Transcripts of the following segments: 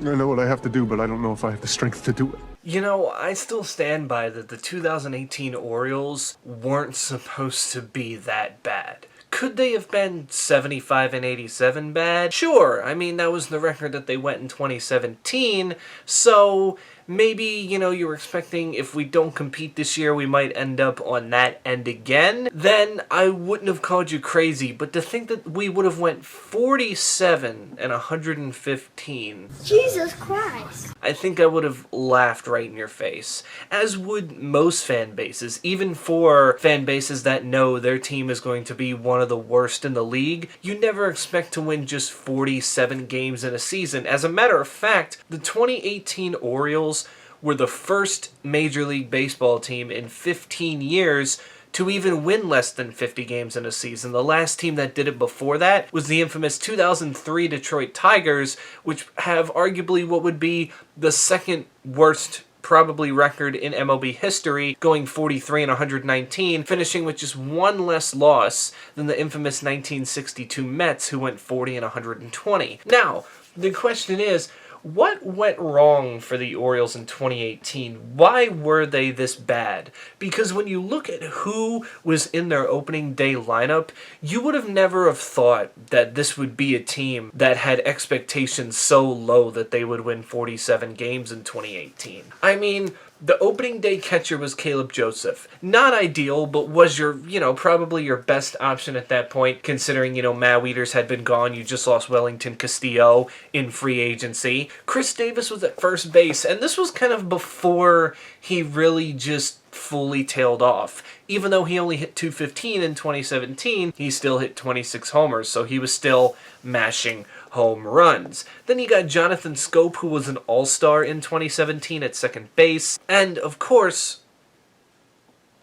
I know what I have to do, but I don't know if I have the strength to do it. You know, I still stand by that the 2018 Orioles weren't supposed to be that bad. Could they have been 75 and 87 bad? Sure, I mean, that was the record that they went in 2017, so maybe, you were expecting if we don't compete this year, we might end up on that end again. Then I wouldn't have called you crazy, but to think that we would have went 47 and 115. Jesus Christ. I think I would have laughed right in your face, as would most fan bases. Even for fan bases that know their team is going to be one of the worst in the league, you never expect to win just 47 games in a season. As a matter of fact, the 2018 Orioles were the first Major League Baseball team in 15 years to even win less than 50 games in a season. The last team that did it before that was the infamous 2003 Detroit Tigers, which have arguably what would be the second worst probably record in MLB history, going 43 and 119, finishing with just one less loss than the infamous 1962 Mets, who went 40 and 120. Now, the question is, what went wrong for the Orioles in 2018? Why were they this bad? Because when you look at who was in their opening day lineup, you would have never have thought that this would be a team that had expectations so low that they would win 47 games in 2018. I mean, the opening day catcher was Caleb Joseph. Not ideal, but was your, probably your best option at that point, considering, Matt Wieters had been gone. You just lost Wellington Castillo in free agency. Chris Davis was at first base, and this was kind of before he really just fully tailed off. Even though he only hit 215 in 2017, he still hit 26 homers, so he was still mashing home runs. Then you got Jonathan Scope, who was an all-star in 2017 at second base. And, of course,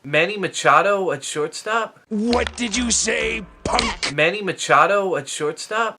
Manny Machado at shortstop. What did you say, punk? Manny Machado at shortstop?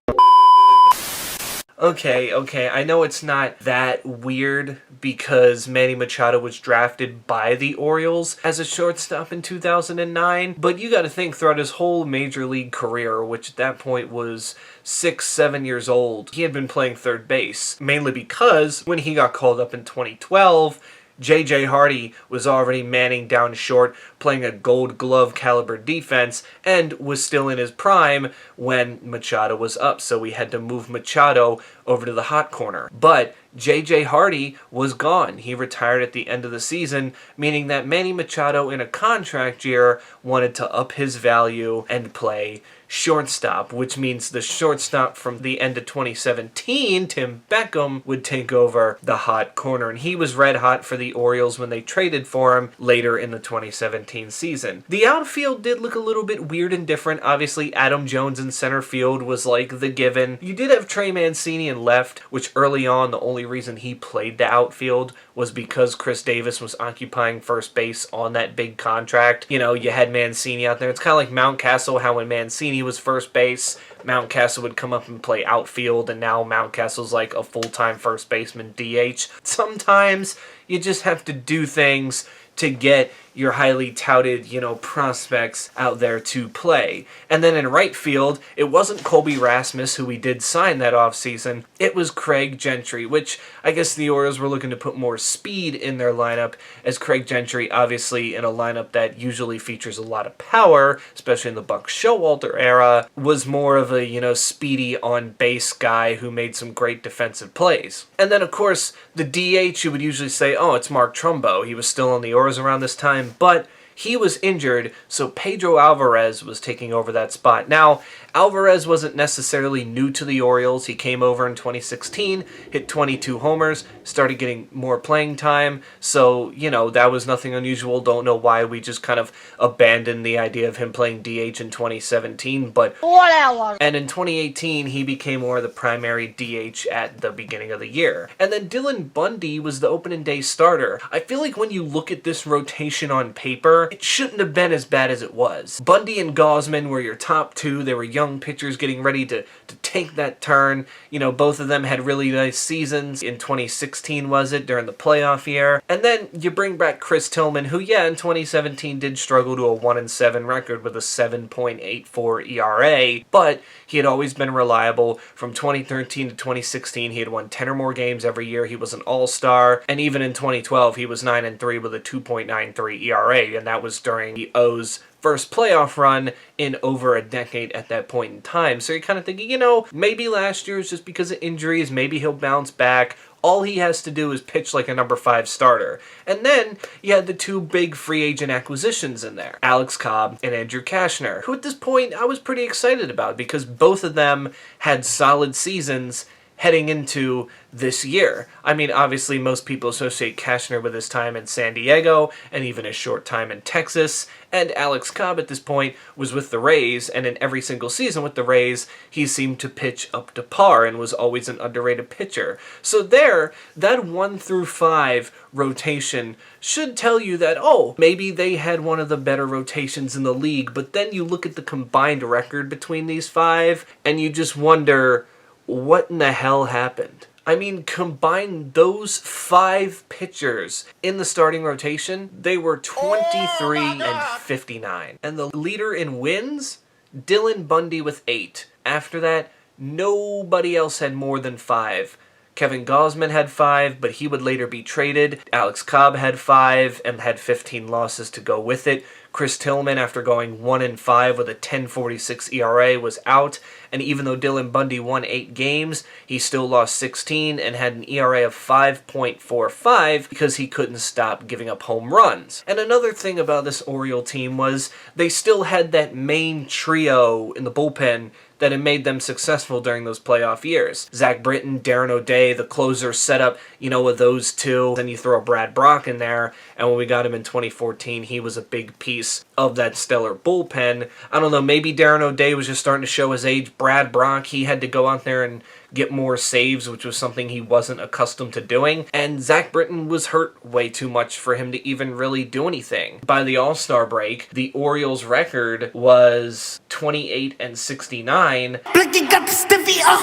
Okay, I know it's not that weird because Manny Machado was drafted by the Orioles as a shortstop in 2009, but you gotta think throughout his whole major league career, which at that point was 6-7 years old, he had been playing third base, mainly because when he got called up in 2012, J.J. Hardy was already manning down short, playing a Gold Glove caliber defense, and was still in his prime when Machado was up, so we had to move Machado over to the hot corner. But J.J. Hardy was gone. He retired at the end of the season, meaning that Manny Machado in a contract year wanted to up his value and play shortstop, which means the shortstop from the end of 2017, Tim Beckham, would take over the hot corner, and he was red hot for the Orioles when they traded for him later in the 2017 season. The outfield did look a little bit weird and different. Obviously, Adam Jones in center field was like the given. You did have Trey Mancini in left, which early on, the only reason he played the outfield was because Chris Davis was occupying first base on that big contract. You had Mancini out there. It's kind of like Mountcastle, how when Mancini was first base, Mountcastle would come up and play outfield, and now Mountcastle's like a full-time first baseman DH. Sometimes you just have to do things to get your highly touted, prospects out there to play. And then in right field, it wasn't Colby Rasmus, who we did sign that offseason. It was Craig Gentry, which I guess the Orioles were looking to put more speed in their lineup, as Craig Gentry, obviously in a lineup that usually features a lot of power, especially in the Buck Showalter era, was more of a, speedy on-base guy who made some great defensive plays. And then, of course, the DH, you would usually say, oh, it's Mark Trumbo. He was still on the Orioles around this time, but he was injured, so Pedro Alvarez was taking over that spot. Now, Alvarez wasn't necessarily new to the Orioles. He came over in 2016, hit 22 homers, started getting more playing time, so, that was nothing unusual. Don't know why we just kind of abandoned the idea of him playing DH in 2017, but whatever. And in 2018, he became more of the primary DH at the beginning of the year. And then Dylan Bundy was the opening day starter. I feel like when you look at this rotation on paper, it shouldn't have been as bad as it was. Bundy and Gosman were your top two. They were young young pitchers getting ready to take that turn. You know, both of them had really nice seasons. In 2016, was it, during the playoff year? And then you bring back Chris Tillman, who, yeah, in 2017 did struggle to a 1-7 record with a 7.84 ERA, but he had always been reliable. From 2013 to 2016, he had won 10 or more games every year. He was an all-star, and even in 2012, he was 9-3 with a 2.93 ERA, and that was during the O's first playoff run in over a decade at that point in time. So you're kind of thinking, you know, maybe last year was just because of injuries, maybe he'll bounce back. All he has to do is pitch like a number 5 starter. And then you had the 2 big free agent acquisitions in there, Alex Cobb and Andrew Cashner, who at this point I was pretty excited about because both of them had solid seasons heading into this year. I mean, obviously most people associate Cashner with his time in San Diego and even his short time in Texas, and Alex Cobb at this point was with the Rays, and in every single season with the Rays, he seemed to pitch up to par and was always an underrated pitcher. So there, that 1 through 5 rotation should tell you that, oh, maybe they had one of the better rotations in the league, but then you look at the combined record between these 5, and you just wonder, what in the hell happened? I mean, combine those 5 pitchers in the starting rotation, they were 23 and 59. And the leader in wins, Dylan Bundy with 8. After that, nobody else had more than 5. Kevin Gausman had 5, but he would later be traded. Alex Cobb had 5 and had 15 losses to go with it. Chris Tillman, after going 1-5 with a 10.46 ERA, was out. And even though Dylan Bundy won 8 games, he still lost 16 and had an ERA of 5.45 because he couldn't stop giving up home runs. And another thing about this Oriole team was they still had that main trio in the bullpen that had made them successful during those playoff years. Zach Britton, Darren O'Day, the closer setup, you know, with those two. Then you throw Brad Brock in there, and when we got him in 2014, he was a big piece of that stellar bullpen. I don't know, maybe Darren O'Day was just starting to show his age. Brad Brock, he had to go out there and get more saves, which was something he wasn't accustomed to doing. And Zach Britton was hurt way too much for him to even really do anything. By the All-Star break, the Orioles' record was 28 and 69.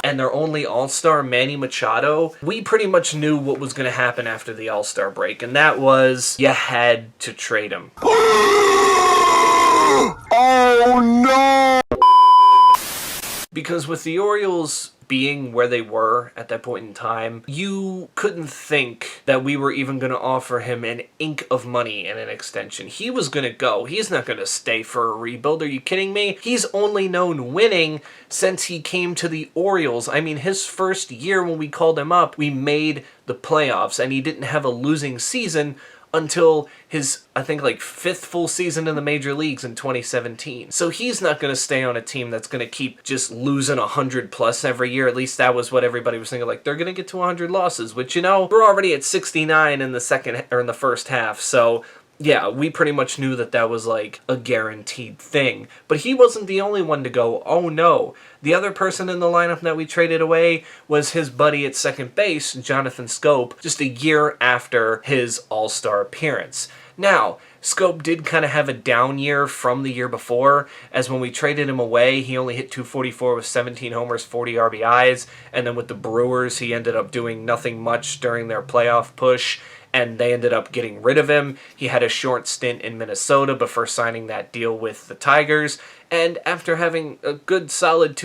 And their only All-Star, Manny Machado, we pretty much knew what was going to happen after the All-Star break, and that was you had to trade him. Oh no! Because with the Orioles being where they were at that point in time, you couldn't think that we were even going to offer him an ink of money in an extension. He was going to go. He's not going to stay for a rebuild. Are you kidding me? He's only known winning since he came to the Orioles. I mean, his first year when we called him up, we made the playoffs, and he didn't have a losing season until his, I think, like 5th full season in the major leagues in 2017. So he's not going to stay on a team that's going to keep just losing 100 plus every year. At least that was what everybody was thinking. Like, they're going to get to 100 losses, which, you know, we're already at 69 in the first half. So yeah, we pretty much knew that that was like a guaranteed thing. But he wasn't the only one to go, oh no. The other person in the lineup that we traded away was his buddy at second base, Jonathan Scope, just a year after his All-Star appearance. Now, Scope did kind of have a down year from the year before, as when we traded him away, he only hit .244 with 17 homers, 40 RBIs, and then with the Brewers, he ended up doing nothing much during their playoff push, and they ended up getting rid of him. He had a short stint in Minnesota before signing that deal with the Tigers, and after having a good solid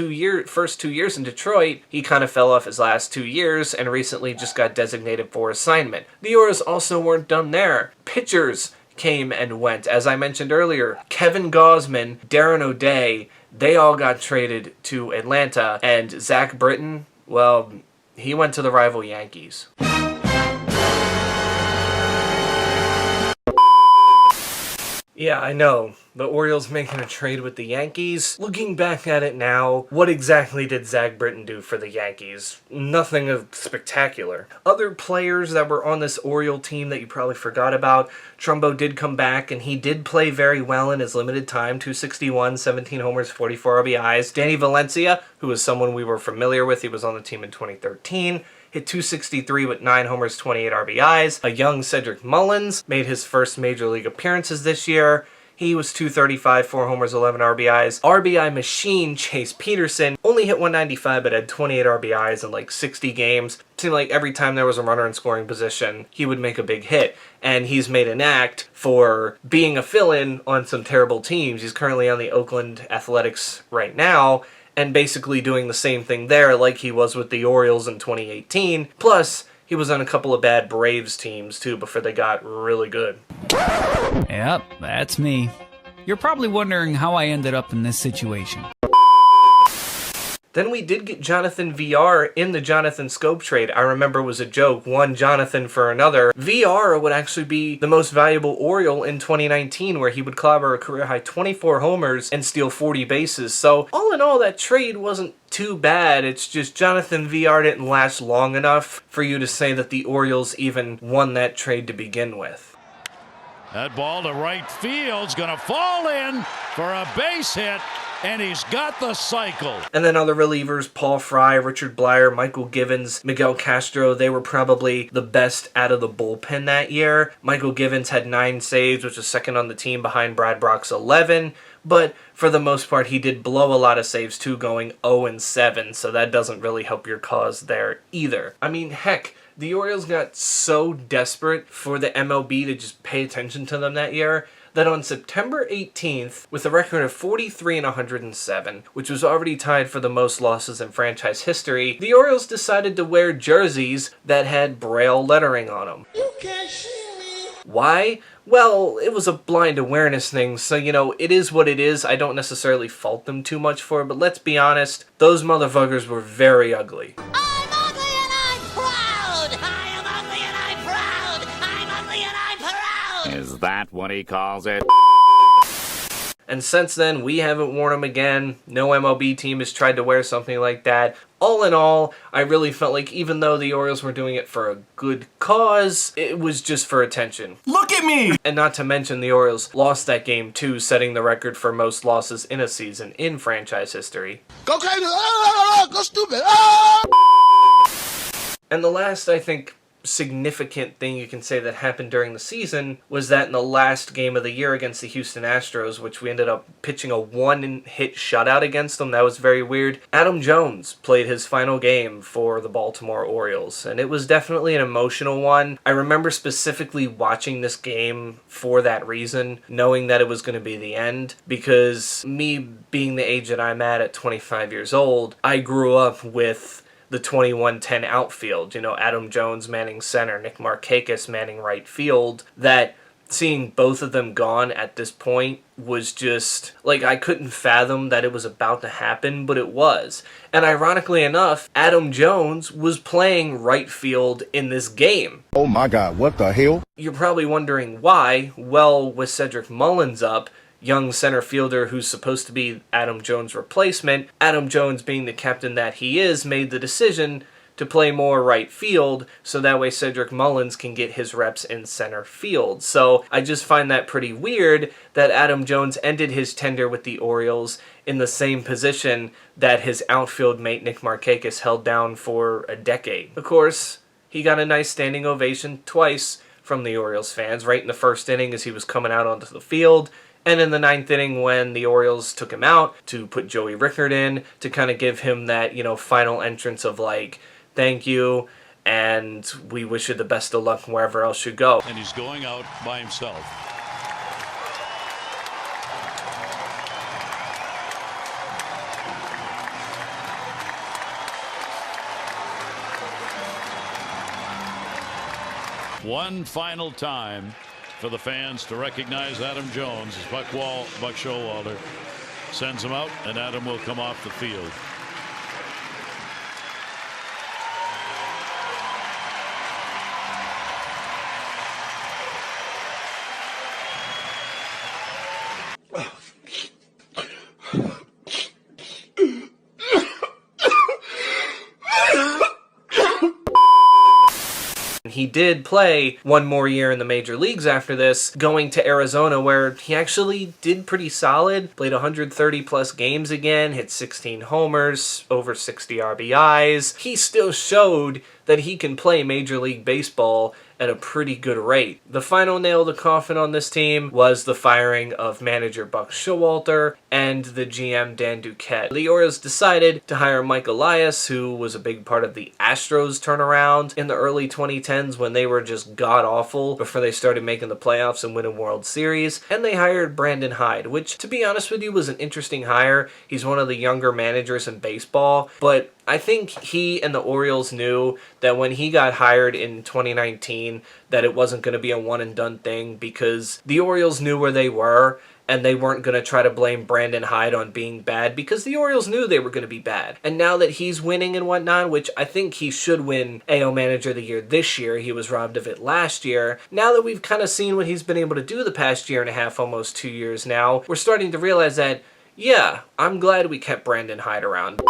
first 2 years in Detroit, he kind of fell off his last 2 years and recently just got designated for assignment. The Orioles also weren't done there. Pitchers came and went. As I mentioned earlier, Kevin Gausman, Darren O'Day, they all got traded to Atlanta, and Zach Britton, well, he went to the rival Yankees. Yeah, I know. The Orioles making a trade with the Yankees. Looking back at it now, what exactly did Zach Britton do for the Yankees? Nothing of spectacular. Other players that were on this Oriole team that you probably forgot about, Trumbo did come back, and he did play very well in his limited time. .261, 17 homers, 44 RBIs. Danny Valencia, who was someone we were familiar with, he was on the team in 2013. Hit .263 with 9 homers, 28 RBIs. A young Cedric Mullins made his first major league appearances this year. He was 235, 4 homers, 11 RBIs. RBI machine Chase Peterson only hit 195 but had 28 RBIs in like 60 games. It seemed like every time there was a runner in scoring position, he would make a big hit. And he's made an act for being a fill-in on some terrible teams. He's currently on the Oakland Athletics right now, and basically doing the same thing there like he was with the Orioles in 2018. Plus, he was on a couple of bad Braves teams too before they got really good. Yep, that's me. You're probably wondering how I ended up in this situation. Then we did get Jonathan VR in the Jonathan Scope trade. I remember it was a joke, one Jonathan for another. VR would actually be the most valuable Oriole in 2019, where he would clobber a career-high 24 homers and steal 40 bases. So all in all, that trade wasn't too bad. It's just Jonathan VR didn't last long enough for you to say that the Orioles even won that trade to begin with. That ball to right field's gonna fall in for a base hit, and he's got the cycle. And then other relievers, Paul Fry, Richard Blyer, Michael Givens, Miguel Castro, they were probably the best out of the bullpen that year. Michael Givens had 9 saves, which was second on the team behind Brad Brock's 11. But for the most part, he did blow a lot of saves too, going 0-7, so that doesn't really help your cause there either. I mean, heck, the Orioles got so desperate for the MLB to just pay attention to them that year that on September 18th, with a record of 43-107, which was already tied for the most losses in franchise history, the Orioles decided to wear jerseys that had Braille lettering on them. You can't see me. Why? Well, it was a blind awareness thing, so, you know, it is what it is. I don't necessarily fault them too much for it, but let's be honest, those motherfuckers were very ugly. I'm ugly and I'm proud! I am ugly and I'm proud! I'm ugly and I'm proud! Is that what he calls it? And since then, we haven't worn them again. No MLB team has tried to wear something like that. All in all, I really felt like even though the Orioles were doing it for a good cause, it was just for attention. Look at me! And not to mention the Orioles lost that game too, setting the record for most losses in a season in franchise history. Go crazy! Go stupid! And the last, I think, significant thing you can say that happened during the season was that in the last game of the year against the Houston Astros, which we ended up pitching a 1-hit shutout against them, that was very weird, Adam Jones played his final game for the Baltimore Orioles, and it was definitely an emotional one. I remember specifically watching this game for that reason, knowing that it was going to be the end, because me being the age that I'm at 25 years old, I grew up with the 21-10 outfield, you know, Adam Jones manning center, Nick Markakis manning right field, that seeing both of them gone at this point was just, like, I couldn't fathom that it was about to happen, but it was. And ironically enough, Adam Jones was playing right field in this game. Oh my God, what the hell? You're probably wondering why. Well, with Cedric Mullins up, young center fielder who's supposed to be Adam Jones' replacement, Adam Jones, being the captain that he is, made the decision to play more right field so that way Cedric Mullins can get his reps in center field. So I just find that pretty weird that Adam Jones ended his tenure with the Orioles in the same position that his outfield mate Nick Markakis held down for a decade. Of course, he got a nice standing ovation twice from the Orioles fans, right in the first inning as he was coming out onto the field, and in the 9th inning when the Orioles took him out to put Joey Rickard in to kind of give him that, you know, final entrance of like, thank you, and we wish you the best of luck wherever else you go. And he's going out by himself. One final time for the fans to recognize Adam Jones as Buck Showalter sends him out, and Adam will come off the field. He did play one more year in the major leagues after this, going to Arizona where he actually did pretty solid, played 130 plus games again, hit 16 homers, over 60 RBIs. He still showed that he can play Major League Baseball at a pretty good rate. The final nail to the coffin on this team was the firing of manager Buck Showalter and the GM Dan Duquette. The Orioles decided to hire Mike Elias, who was a big part of the Astros turnaround in the early 2010s when they were just god-awful before they started making the playoffs and winning World Series. And they hired Brandon Hyde, which, to be honest with you, was an interesting hire. He's one of the younger managers in baseball, but I think he and the Orioles knew that when he got hired in 2019 that it wasn't going to be a one-and-done thing, because the Orioles knew where they were and they weren't going to try to blame Brandon Hyde on being bad, because the Orioles knew they were going to be bad. And now that he's winning and whatnot, which I think he should win AL Manager of the Year this year, he was robbed of it last year. Now that we've kind of seen what he's been able to do the past year and a half, almost 2 years now, we're starting to realize that, yeah, I'm glad we kept Brandon Hyde around.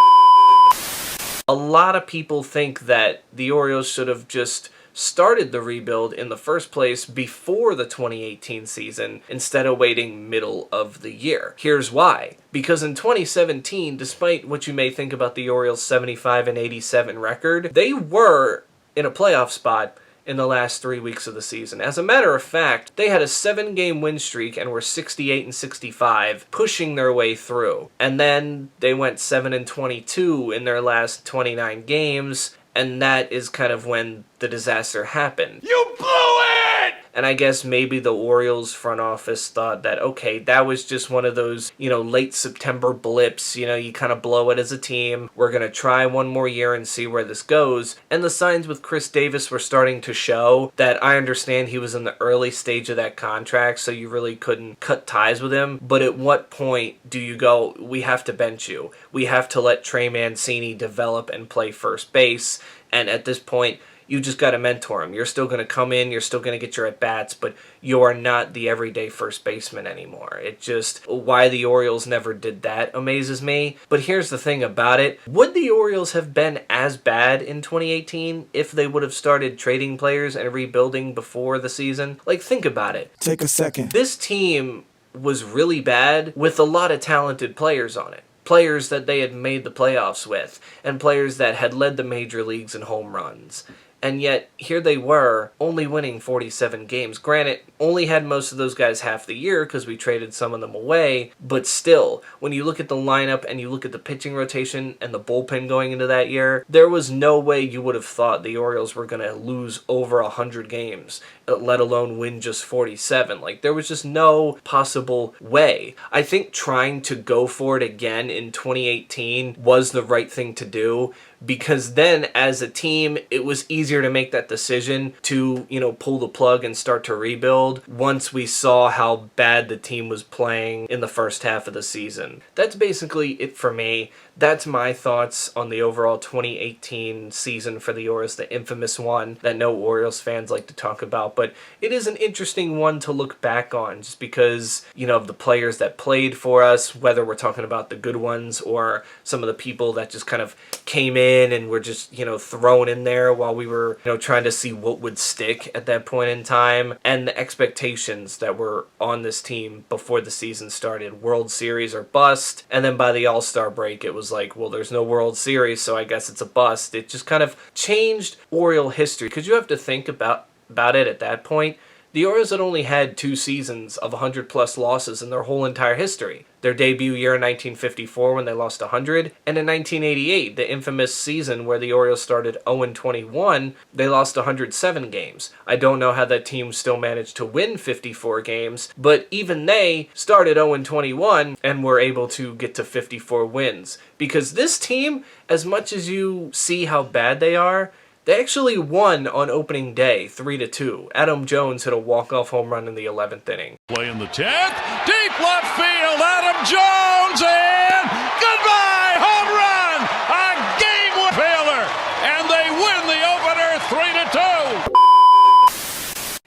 A lot of people think that the Orioles should have just started the rebuild in the first place before the 2018 season instead of waiting middle of the year. Here's why. Because in 2017, despite what you may think about the Orioles' 75-87 record, they were in a playoff spot in the last 3 weeks of the season. As a matter of fact, they had a 7-game win streak and were 68-65, pushing their way through. And then they went 7-22 in their last 29 games, and that is kind of when the disaster happened. You blew it! And I guess maybe the Orioles front office thought that, okay, that was just one of those, late September blips. You kind of blow it as a team. We're going to try one more year and see where this goes. And the signs with Chris Davis were starting to show that. I understand he was in the early stage of that contract, so you really couldn't cut ties with him. But at what point do you go, we have to bench you? We have to let Trey Mancini develop and play first base. And at this point, you just got to mentor him. You're still going to come in, you're still going to get your at-bats, but you are not the everyday first baseman anymore. It just, why the Orioles never did that amazes me. But here's the thing about it. Would the Orioles have been as bad in 2018 if they would have started trading players and rebuilding before the season? Like, think about it. Take a second. This team was really bad with a lot of talented players on it. Players that they had made the playoffs with, and players that had led the major leagues in home runs. And yet, here they were, only winning 47 games. Granted, only had most of those guys half the year because we traded some of them away. But still, when you look at the lineup and you look at the pitching rotation and the bullpen going into that year, there was no way you would have thought the Orioles were going to lose over 100 games, let alone win just 47. Like, there was just no possible way. I think trying to go for it again in 2018 was the right thing to do, because then as a team it was easier to make that decision to, pull the plug and start to rebuild once we saw how bad the team was playing in the first half of the season. That's basically it for me. That's my thoughts on the overall 2018 season for the Orioles, the infamous one that no Orioles fans like to talk about. But it is an interesting one to look back on just because, of the players that played for us, whether we're talking about the good ones or some of the people that just kind of came in and were just, thrown in there while we were, trying to see what would stick at that point in time, and the expectations that were on this team before the season started. World Series or bust, and then by the All-Star break it was like, well, there's no World Series, so I guess it's a bust. It just kind of changed Oriole history, because you have to think about it at that point. The Orioles had only had 2 seasons of 100-plus losses in their whole entire history. Their debut year in 1954 when they lost 100, and in 1988, the infamous season where the Orioles started 0-21, they lost 107 games. I don't know how that team still managed to win 54 games, but even they started 0-21 and were able to get to 54 wins. Because this team, as much as you see how bad they are, they actually won on opening day, 3-2. Adam Jones hit a walk-off home run in the 11th inning. Play in the 10th, deep left field, Adam Jones, and goodbye, home run, a game failure, and they win the opener 3-2.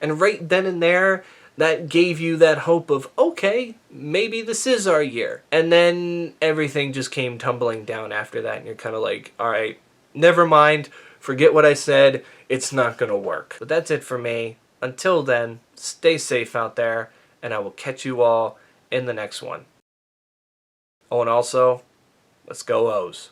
And right then and there, that gave you that hope of, okay, maybe this is our year. And then everything just came tumbling down after that, and you're kind of like, all right, never mind. Forget what I said, it's not going to work. But that's it for me. Until then, stay safe out there, and I will catch you all in the next one. Oh, and also, let's go O's.